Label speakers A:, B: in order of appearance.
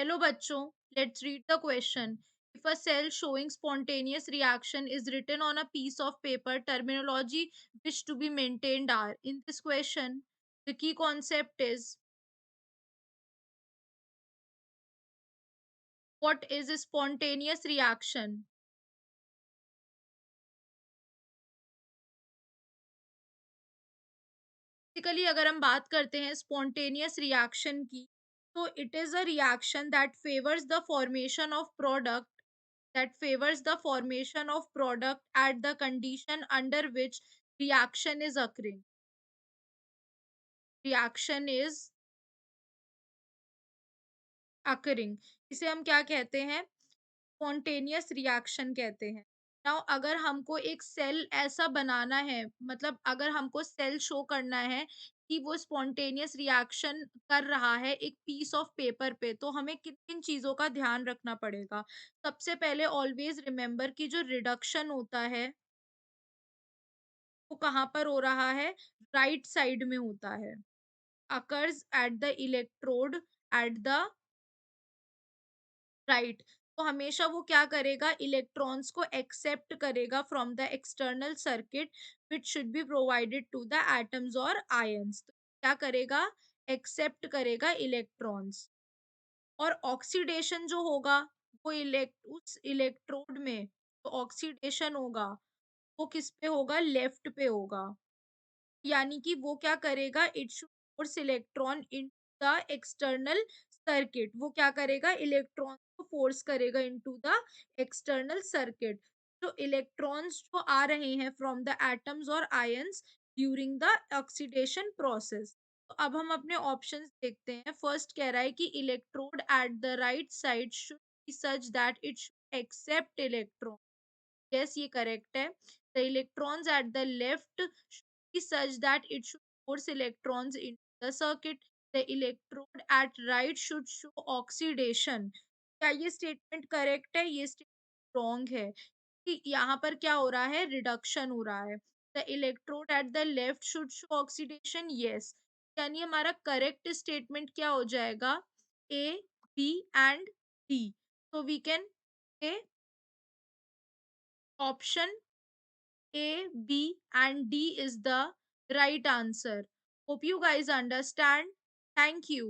A: Hello bachcho, let's read the question. If a cell showing spontaneous reaction is written on a piece of paper, terminology wish to be maintained are. In this question, the key concept is what is a spontaneous reaction? Basically अगर हम बात करते हैं spontaneous reaction की, तो it is a reaction that favours the formation of product at the condition under which reaction is occurring. इसे हम क्या कहते हैं? स्पॉन्टेनियस रिएक्शन कहते हैं। नाउ अगर हमको एक सेल ऐसा बनाना है, मतलब अगर हमको सेल शो करना है कि वो स्पॉन्टेनियस रिएक्शन कर रहा है एक पीस ऑफ पेपर पे, तो हमें किन किन चीजों का ध्यान रखना पड़ेगा? सबसे पहले ऑलवेज रिमेम्बर कि जो रिडक्शन होता है वो कहाँ पर हो रहा है? राइट साइड में होता है। Occurs at the electrode at the right. तो हमेशा वो क्या करेगा? इलेक्ट्रॉन्स को एक्सेप्ट करेगा from the external circuit which should be provided to the atoms और आयंस। तो क्या करेगा? एक्सेप्ट करेगा इलेक्ट्रॉन्स। और ऑक्सीडेशन जो होगा, वो उस इलेक्ट्रोड में तो ऑक्सीडेशन होगा, वो किस पे होगा? लेफ्ट पे होगा। यानी कि वो क्या करेगा? It should force electron in the external circuit. वो क्या करेगा? इलेक्ट्रॉन को फोर्स करेगा इनटू द एक्सटर्नल सर्किट। तो इलेक्ट्रॉन्स जो आ रहे हैं फ्रॉम द एटम्स और ions during the oxidation process. तो अब हम अपने ऑप्शंस देखते हैं। फर्स्ट कह रहा है कि electrode at the right side should be such that it should accept electron. Yes, ये correct है. The electrons at the left should be such that it should force electrons into the circuit. The electrode at right should show oxidation. क्या ये statement correct है? ये statement wrong है कि यहाँ पर क्या हो रहा है? Reduction हो रहा है. The electrode at the left should show oxidation. Yes. यानी हमारा correct statement क्या हो जाएगा? A, B and D. So we can say option A, B, and D is the right answer. Hope you guys understand. Thank you.